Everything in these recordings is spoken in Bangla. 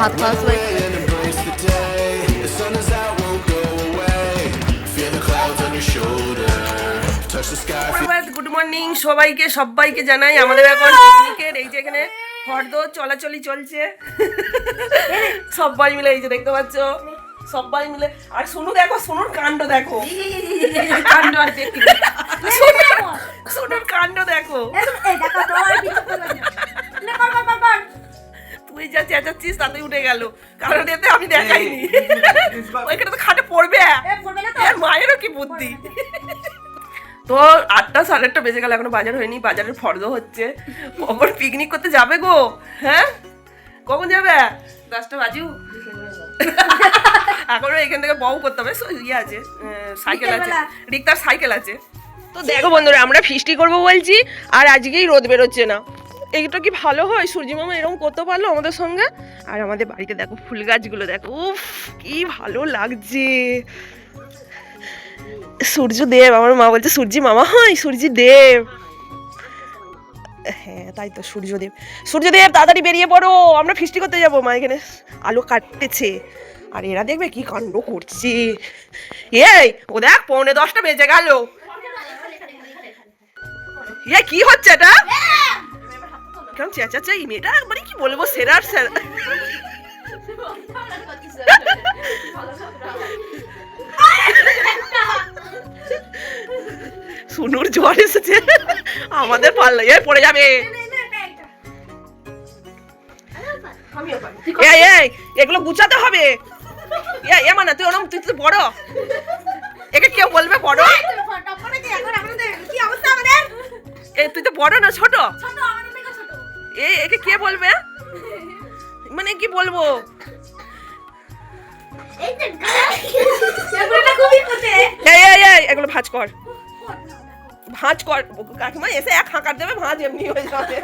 ভাত খাওয়া সবাই। গুড মর্নিং সবাইকে জানাই আমাদের এখন পিকনিকের এই যে এখানে ফর্দ চলাচলি চলছে সবাই মিলে এই যে দেখতে পাচ্ছ সবাই মিলে। আর সোনু দেখো, সোনুর কাণ্ড দেখো, কাণ্ড আর দেখি সোনুর কাণ্ড দেখো। তুই যা চেঁচাচ্ছিস তাতে উঠে গেল, কারণ এতে আমি দেখাইনি। ওইখানে তো খাটে পড়বে, মায়েরও কি বুদ্ধি। তো 8টা 8:30 বেজে গেল, এখনো বাজার হয়নি, বাজারের ফর্দ হচ্ছে। কখন পিকনিক করতে যাবে গো? হ্যাঁ কখন যাবে? 10টা বাজু। এখনো এখান থেকে বউ করতে হবে, ইয়ে আছে, সাইকেল আছে, রিক্তার সাইকেল আছে। তো দেখো বন্ধুরা, আমরা ফিস্টি করবো বলছি আর আজকেই রোদ বেরোচ্ছে না। এইটা কি ভালো হয়? সূর্য মামা এরকম করতে পারলো আমাদের সঙ্গে। আর আমাদের বাড়িতে দেখো ফুল গাছগুলো দেখো, উফ কি ভালো লাগছে। সূর্যদেব, আমার মা বলছে সূর্যি মামা হয়, সূর্যদেব। হ্যাঁ তাই তো, সূর্যদেব। সূর্যদেব তাড়াতাড়ি বেরিয়ে পড়ো, আমরা ফিস্টি করতে যাবো। মা এখানে আলু কাটতেছে আর এরা দেখবে কি কাণ্ড করছে। এই ও দেখ 9:45 বেজে গেল। এ কি হচ্ছে এটা? কেমন চেঁচাচ্ছে এই মেয়েটা, মানে কি বলবো, সেরার সেরা। সুনুর জ্বর এসেছে, আমাদের পাল্লা পড়ে যাবে। এগুলো গুছাতে হবে। মানে তুই ওরম, তুই তো বড়, একে কেউ বলবে বড়? তুই তো বড় না ছোট? একে কে বলবে, মানে কি বলবো? এগুলো ভাঁজ কর, ভাঁজ কর। কাকিমা এসে এক হাঁকার দেবে, ভাঁজ এমনি হয়ে যাবে।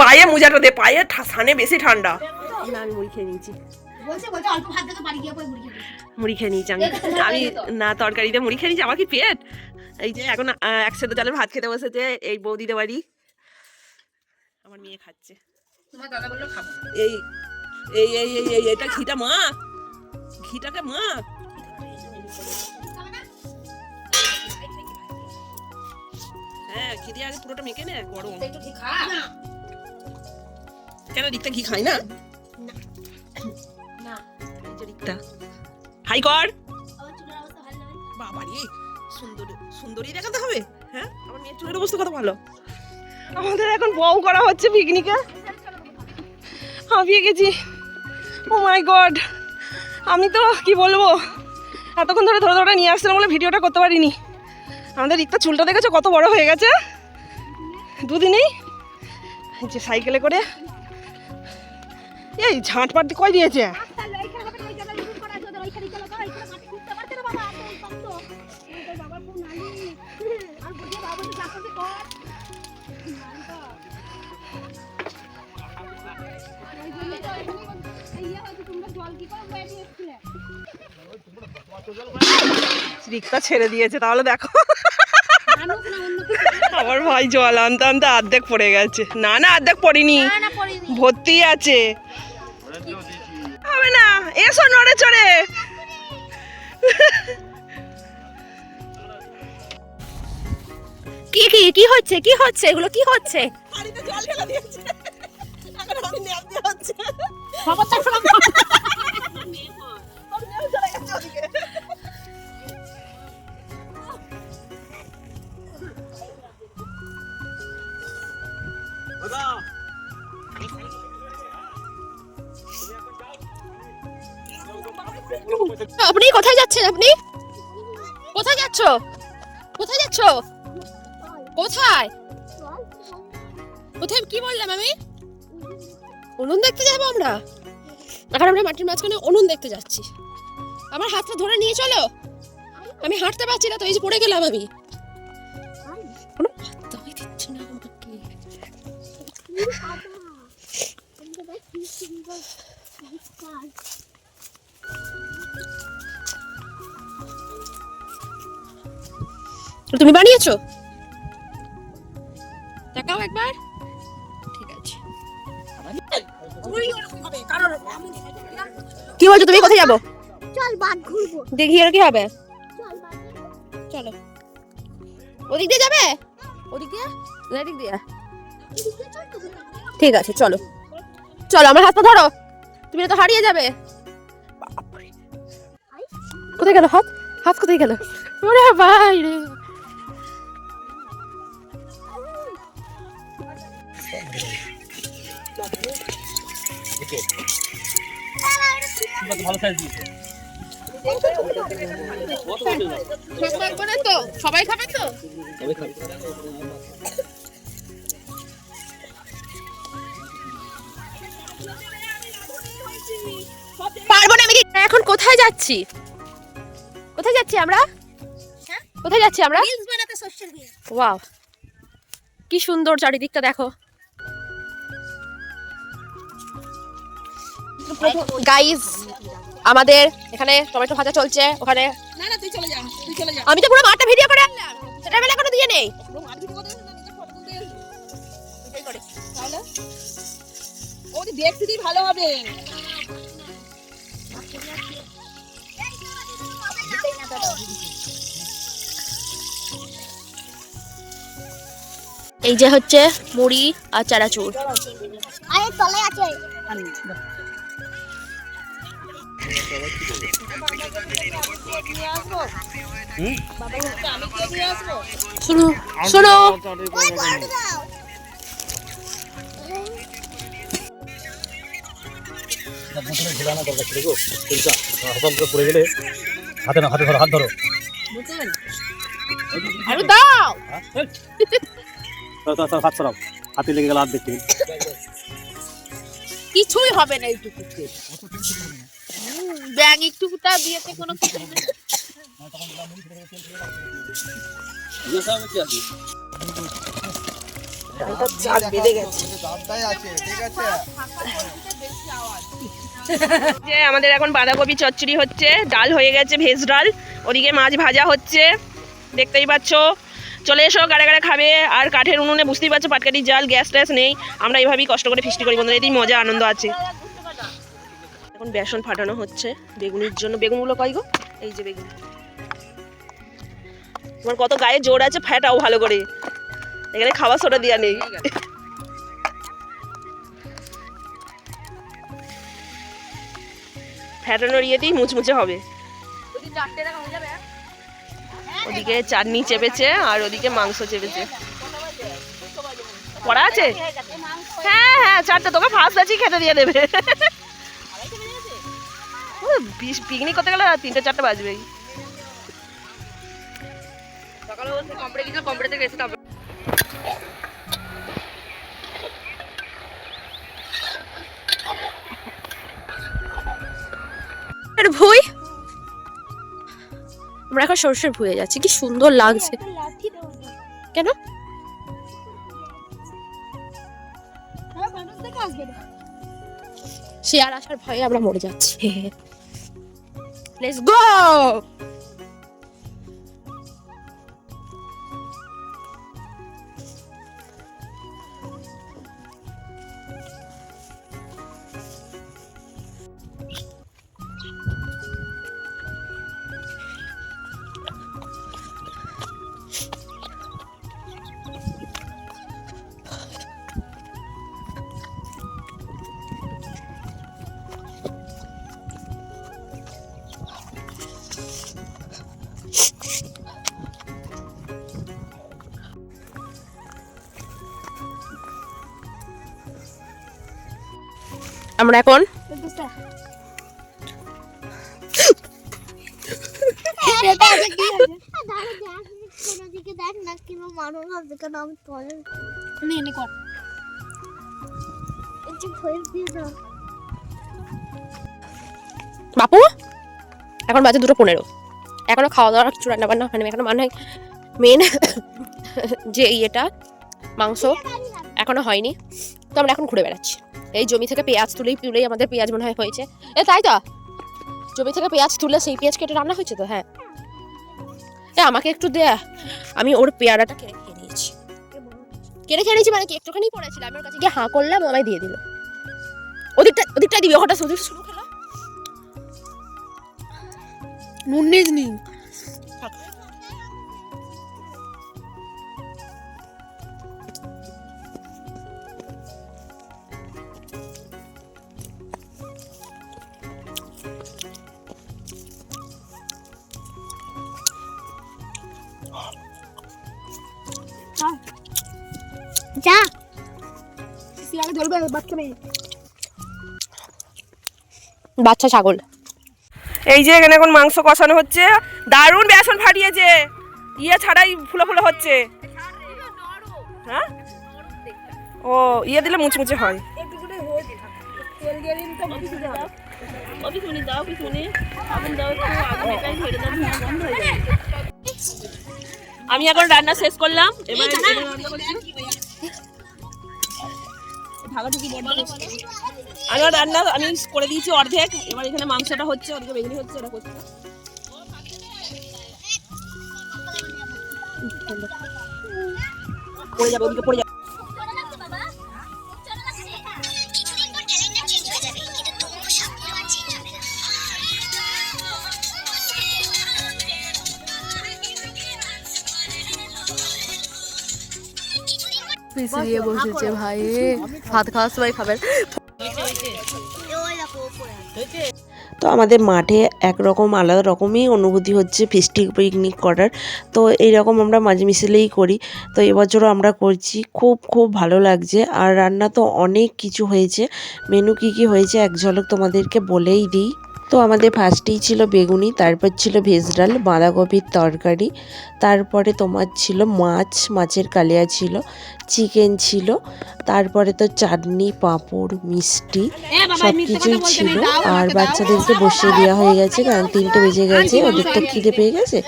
পায়ে মোজাটা দে, পায়ে সানে বেশি ঠান্ডা। আমি মুড়ি খেয়ে নিয়েছি, মুড়ি খেয়ে নিয়েছি আমি না তরকারিতে মুড়ি খেয়ে নিয়েছি। আমার কি পেট, এই যে এখন 1 চালের ভাত খেতে বসেছে এই বৌদিদের বাড়ি। আমার মেয়ে খাচ্ছে, এই এই এই এই এটা ঘিটা মা, ঘিটাকে মা। হ্যাঁ ঘি দিয়ে আগে পুরোটা মেখে নে, গরম। কেন রিক্তা ঘি খাই না? হাই কর বাবারে, সুন্দরী সুন্দরী দেখাতে হবে। হ্যাঁ আমার মেয়ের চুলের অবস্থা কত ভালো। আমাদের এখন বউ করা হচ্ছে পিকনিকে, হাঁপিয়ে গেছি। ও মাই গড, আমি তো কি বলবো, এতক্ষণ ধরে ধরে ধরে নিয়ে আসছিলাম বলে ভিডিওটা করতে পারিনি। আমাদের রিক্তা চুলটা দেখেছো কত বড় হয়ে গেছে দুদিনেই। যে সাইকেলে করে এই ঝাঁটপাট কই দিয়েছে। রিক্তা ছেড়ে দিয়েছে, তাহলে দেখো আমার ভাই জল আনতে আনতে অর্ধেক পড়ে গেছে। না না অর্ধেক পড়িনি, ভর্তি আছে। হবে না, এসো নড়ে চড়ে। কি কি কি হচ্ছে, কি হচ্ছে এগুলো, কি হচ্ছে? জল ঢেলে দিয়েছে, এখন আমি নামতে হচ্ছে। আপনি কোথায় যাচ্ছেন? আপনি কোথায় যাচ্ছ? কোথায় যাচ্ছ? কোথায় কোথায় কি বললাম আমি? উনুন দেখতে যাবো আমরা। এখন আমরা মাটির মাঝখানে উনুন দেখতে যাচ্ছি। আমার হাতটা ধরে নিয়ে চলো, আমি হাঁটতে পারছি না তো, এই যে পড়ে গেলাম আমি। কোনো পাত্তাই দিচ্ছে না আমাকে। তুমি বানিয়েছো? টাকা দাও একবার। ঠিক আছে। কি বলছো তুমি? কোথায় যাবো? চল বাদ ঘুরবো। দেখি আর কি হবে। চল বাদ চলো। ওদিক দিয়ে যাবে? ওদিক দিয়ে না এদিক দিয়ে? ঠিক আছে চলো। চলো আমার হাতটা ধরো, তুমি তো হারিয়ে যাবে। বাপরে। কোথায় গেল হাত? হাত কোথায় গেল? ওরে ভাই রে। ভালো সাইজ দিয়েছে। তো সবাই খাবে তো? পারবো না আমি। এখন কোথায় যাচ্ছি? কোথায় যাচ্ছি আমরা? কোথায় যাচ্ছি আমরা? রিলস বানাতে সোশ্যাল মিডিয়া। ওয়াও, কি সুন্দর চারিদিকটা দেখো গাইস। আমাদের এখানে টমেটো ভাজা চলছে, ওখানে না না তুই চলে যা, তুই চলে যা। আমি তো পুরো মাঠটা ভিডিও করে আনলাম, সেটা বেলা কোনো দিয়ে নেই। তাহলে ওই দেখতে দিই ভালো হবে। এই যে হচ্ছে মুড়ি আর চানাচুর। আরে তলে আছে। শোনো শোনো, ওই বাদ দাও। ঘেরানো দরকার ছিল গো, তেলটা হঠাৎ করে পড়ে গেলে হাতে না, হাতে ধরো, হাত ধরো। আরে দাও। হাত সরাও, হাতে লেগে গেল হাত দেখতে। কিছুই হবে না এইটুকুতে। ব্যাং একটুকুটা দিয়েছে কোনো কিছু না। চাপ বেড়ে গেছে। যে আমাদের এখন বাঁধাকপি চচ্চড়ি হচ্ছে, ডাল হয়ে গেছে, ভেজ ডাল, ওদিকে মাছ ভাজা হচ্ছে, দেখতেই পাচ্ছ। চলে এসো গাড়ে গাড়ে খাবে। আর কাঠের উনুনে বুঝতেই পারছো পাটকাঠির জাল, গ্যাস ট্যাস নেই, আমরা এইভাবেই কষ্ট করে ফিস্টি করি বন্ধুরা, এতেই মজা আনন্দ আছে। এখন বেসন ফাটানো হচ্ছে বেগুনির জন্য। বেগুনগুলো কই গো? এই যে বেগুন। তোমার কত গায়ে জোর আছে, ফাটাও ভালো করে, এখানে খাওয়া সোডা দেওয়া নেই। ফ্যাটানোর ইয়েতেই মুচমুচে হবে। ওদিকে চাটনি চেপেছে আর ওদিকে মাংস চেপেছে। করা আছে? হ্যাঁ হ্যাঁ, চারটে তোকে ফার্স্ট ব্যাচই খেতে দিয়ে দেবে। পিকনিক করতে গেলে 3-4 বাজবেই। ভুই, আমরা এখন সরষের ভুয়ে যাচ্ছি, কি সুন্দর লাগছে। লাঠি দাও। কেন? হ্যাঁ মানুষ দেখে আসবে না। শেয়ার আসার ভয়ে আমরা মরে যাচ্ছি। Let's go. আমরা এখন বাপু, এখন বাজে 2:15, এখনো খাওয়া দাওয়া কিছু রান্না বান্না হয়নি। এখনো মানে মেন যে ইয়েটা মাংস এখনো হয়নি, তো আমরা এখন ঘুরে বেড়াচ্ছি। এই জমি থেকে পেঁয়াজ তুলেই আমাদের পেঁয়াজ মনে হয় হয়েছে। তাই তো, জমি থেকে পেঁয়াজ তুলে সেই পেঁয়াজ কেটে রান্না হয়েছে তো। হ্যাঁ, আমাকে একটু দে, আমি ওর পেয়ারাটা কেটে খেয়ে নিয়েছি। কেড়ে খেয়ে নিয়েছি মানে কি একটুখানি পড়েছিল, আমার কাছে গিয়ে হাঁ করলাম, ও আমায় দিয়ে দিল। ওদিকটা দিবি, হঠাৎ ওদিক শুরু খেলো। নুন নিজ নি যা সিয়ালে ধরবে বাচ্চা মেয়ে। বাচ্চা ছাগল। এই যে এখানে এখন মাংস কষানো হচ্ছে, দারুণ বেসন ফাটিয়েছে, ইয়ে ছাড়াই ফুলে ফুলে হচ্ছে। হ্যাঁ ও ইয়ে দিলে মুচমুচে হয়। আমি এখন রান্না শেষ করলাম, এবার রান্না করছি। আমার রান্না আমি করে দিয়েছি অর্ধেক, এবার এখানে মাংসটা হচ্ছে, ওদিকে বেগুনি হচ্ছে, ওটা করছে। পড়ে যাবে, ওদিকে পড়ে যাবে। পিছলিয়ে বসেছে ভাই, ভাত খাওয়ার সময় খাবেন। তো আমাদের মাঠে একরকম আলাদা রকমই অনুভূতি হচ্ছে ফিস্টি পিকনিক করার। তো এইরকম আমরা মাঝে মিশিলেই করি, তো এবছরও আমরা করছি, খুব খুব ভালো লাগছে। আর রান্না তো অনেক কিছু হয়েছে, মেনু কী কী হয়েছে এক ঝলক তোমাদেরকে বলেই দিই। তো আমাদের ফার্স্টেই ছিল বেগুনি, তারপর ছিল ভেজ ডাল, বাঁধাকপির তরকারি, তারপরে তোমার ছিল মাছের কালিয়া ছিল, চিকেন ছিল, তারপরে তো চাটনি, পাঁপড়, মিষ্টি সব কিছুই ছিল। আর বাচ্চাদেরকে বসিয়ে দেওয়া হয়ে গেছে, কারণ 3টে বেজে গেছে, ওদের তো খিদে পেয়ে গেছে।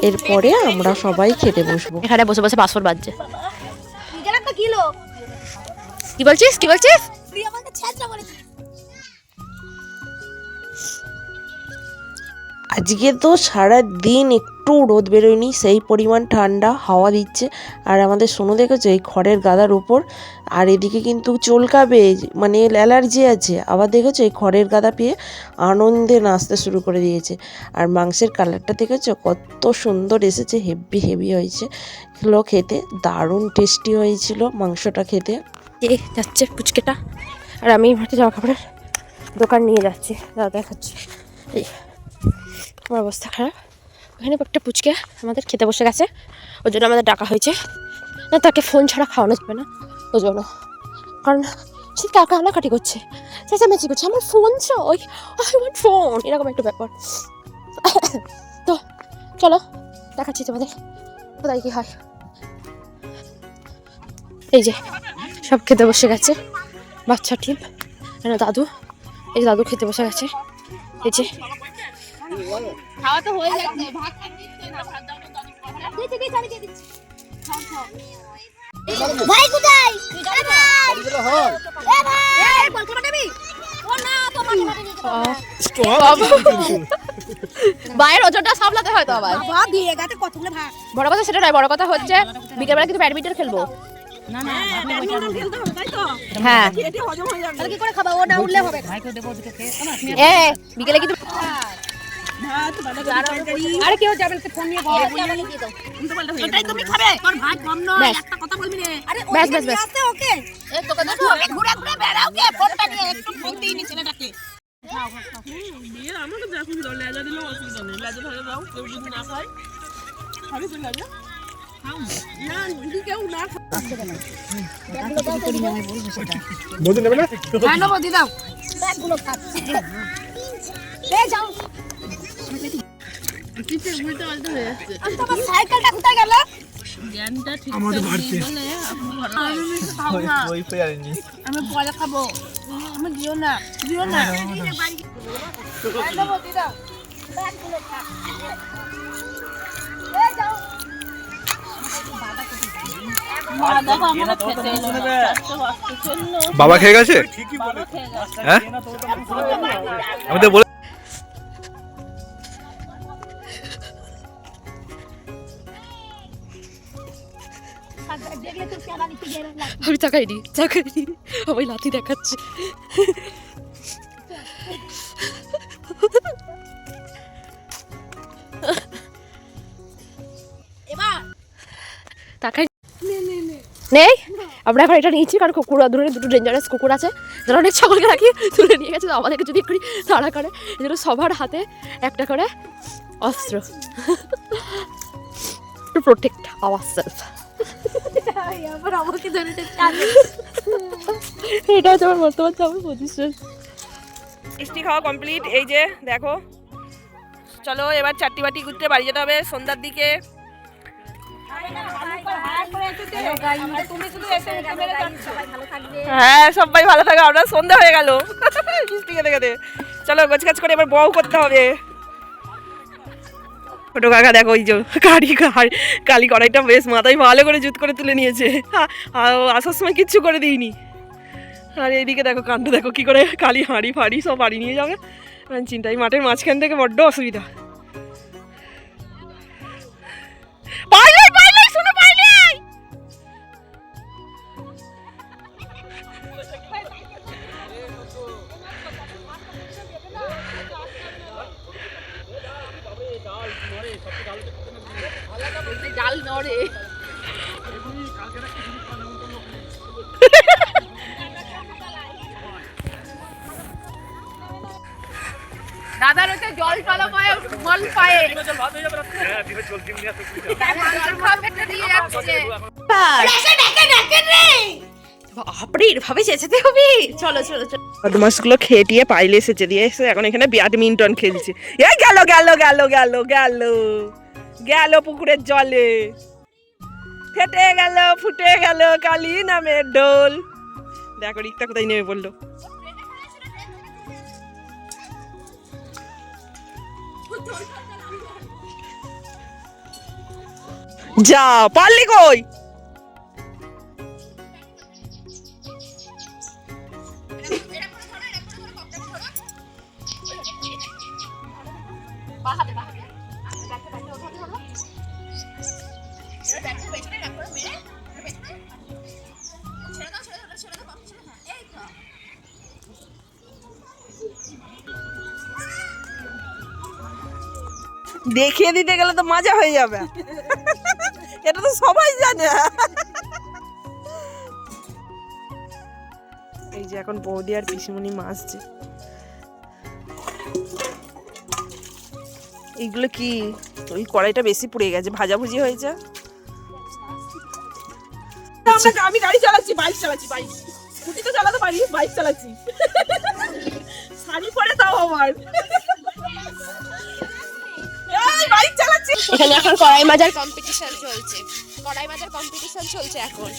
এরপরে আমরা সবাই খেতে বসবো। এখানে বসে বসে পাসওয়ার্ড বাজছে। কিলো কি বলছিস কি বলছিস? তুই আমাকে ছেঁচড়া বলেছিস। আজকে তো সারা দিন একটু রোদ বেরোয়নি, সেই পরিমাণ ঠান্ডা হাওয়া দিচ্ছে। আর আমাদের সোনু দেখেছো এই খড়ের গাদার উপর, আর এদিকে কিন্তু চুলকাবে, মানে অ্যালার্জি আছে। আবার দেখেছো এই খড়ের গাদা পেয়ে আনন্দে নাচতে শুরু করে দিয়েছে। আর মাংসের কালারটা দেখেছো কত সুন্দর এসেছে, হেভি হেভি হয়েছে। এগুলো খেতে দারুণ টেস্টি হয়েছিল মাংসটা খেতে। এ যাচ্ছে পুচকেটা, আর আমি হয়তো জামা কাপড়ের দোকান নিয়ে যাচ্ছি, দাদা দেখাচ্ছি। এই আমার অবস্থা খারাপ। ওখানে একটা পুচকে আমাদের খেতে বসে গেছে, ওই জন্য আমাদের ডাকা হয়েছে। না তাকে ফোন ছাড়া খাওয়ানো যাবে না, ওই জন্য, কারণ সে কান্নাকাটি করছে, চেঁচামেচি করছে, আমার ফোন চাই, আমার ফোন, এরকম একটা ব্যাপার। তো চলো দেখাচ্ছি তোমাদের কোথায় কী হয়। এই যে সব খেতে বসে গেছে বাচ্চা টিম, দাদু, এই যে দাদু খেতে বসে গেছে। এই যে খাওয়া তো হয়ে গেছে, ভাত আমি দিয়ে দিচ্ছি। ভাই কোথায়? এ ভাই, এই বলটা দেবি? ও না, তো মাটি বাইরের ওজনটা সামলাতে হয় তো আবার। বাবা দিয়ে গেছে কতগুলো ভাত। বড় কথা সেটা নয়, বড় কথা হচ্ছে বিকেলবেলা কিন্তু ব্যাডমিন্টন খেলবো। না না ব্যাডমিন্টন খেলতে হবে, তাই তো? হ্যাঁ খেতে হজম হয়ে যাবে। তাহলে কি করে খাবো? ও না উঠলে হবে না। এ বিকেলে কিন্তু ভাত বাঁধাকপির তরকারি, আরে কেউ যাবে না, ফোন নিয়ে ঘরে দিয়ে দাও। উল্টোপাল্টা হয়ে যাবে। তুমি খাবে? তোর ভাত কম নয়, ব্যাস। একটা কথা বলবি রে। আরে ব্যাস ব্যাস ব্যাস। আসতে ওকে। এই তোকে দেখো ঘুরে ঘুরে বেড়াও কে ফোনটা নিয়ে, একটু ফোন দিই নি ছেলেটাকে। দিয়ে আমাকে দেখুন দাও, লেজা দিলেও অসুবিধা নেই, লেজা ধরে দাও, কেউ যদি না খায়। খাবি তো লেজা? না যদি কেউ না বলতে নেবে না? হ্যাঁ নেবো, দিয়ে দাও। ব্যাগগুলো খাচ্ছে। এই যাও। তোমার সাইকেলটা কোথায় গেল? জ্ঞানটা ঠিক আমাদের বাড়িতে আমি পরে খাবো, আমি দিও না, দিও না। হ্যাঁ নেবো, দিয়ে দাও। ব্যাগগুলো খা। এই যাও। বাবা খেয়ে গেছে, হ্যাঁ আমি তো বলে দেখলে তো কেনা নিতে গেলে আমি তাকাইনি আমি লাথি দেখাচ্ছি। এবার তাকাই নেই। আমরা এখন এটা নিয়েছি কারণ কুকুর ধরনের দুটো ডেঞ্জারাস কুকুর আছে যারা অনেক ছাগলকে রাখি তুলে নিয়ে গেছে। তো আমাদেরকে যদি একটু তাড়া করে এই জন্য সবার হাতে একটা করে অস্ত্র, টু প্রোটেক্ট আওয়ারসেলফ। আবার আমাকে ধরে টানে। এটা হচ্ছে আমার বর্তমান আমার পজিশন। মিষ্টি খাওয়া কমপ্লিট। এই যে দেখো, চলো এবার চারটি বাটি ঘুরতে বাড়ি যেতে হবে সন্ধ্যার দিকে। হ্যাঁ সবাই ভালো থাকে, আমরা সন্ধ্যা হয়ে গেল মিষ্টি খেতে খেতে। চলো গোছ কাজ করে এবার বউ করতে হবে। ছোটো কাকা দেখো ওই যে কালি কড়াইটা বেশ মাথায় ভালো করে জুত করে তুলে নিয়েছে, আসার সময় কিচ্ছু করে দিইনি। আর এইদিকে দেখো কাণ্ড দেখো কি করে কালি হাঁড়ি ফাড়ি সব বাড়ি নিয়ে যাবে চিন্তাই। মাঠের মাঝখান থেকে বড্ড অসুবিধা। ডাল নড়ে দাদার ওতে জল চলা পায়ে মল পায়ে বাপরে এভাবে চেঁচাতে হবে। চলো চলো চলো বদমাসগুলো খেয়ে টিয়ে পাইলে এসেছে দিয়ে এসে এখন এখানে ব্যাডমিন্টন খেলছে। এই গেল গেল গেল গেল গেল গেল পুকুরের জলে, ফেটে গেল ফুটে গেল কালী নামের ডোল। দেখো রিক্তা কোথায় নেমে পড়লো। যা পারলি কই? দেখিয়ে দিতে গেলে তো মজা হয়ে যাবে, এটা তো সবাই জানে। এই যে এখন বৌদি আর পিসিমণি মাছছে। এইগুলো কি? ওই কড়াইটা বেশি পুড়ে গেছে, ভাজাভুজি হয়েছে। আমি গাড়ি চালাচ্ছি, বাইক চালাচ্ছি, বাইক স্কুটি তো চালাতে পারি, বাইক চালাচ্ছি। শাড়ি পরে তাও আমার বাইক চালাচ্ছি। এখানে এখন কড়াই মাজার কম্পিটিশন চলছে এখন।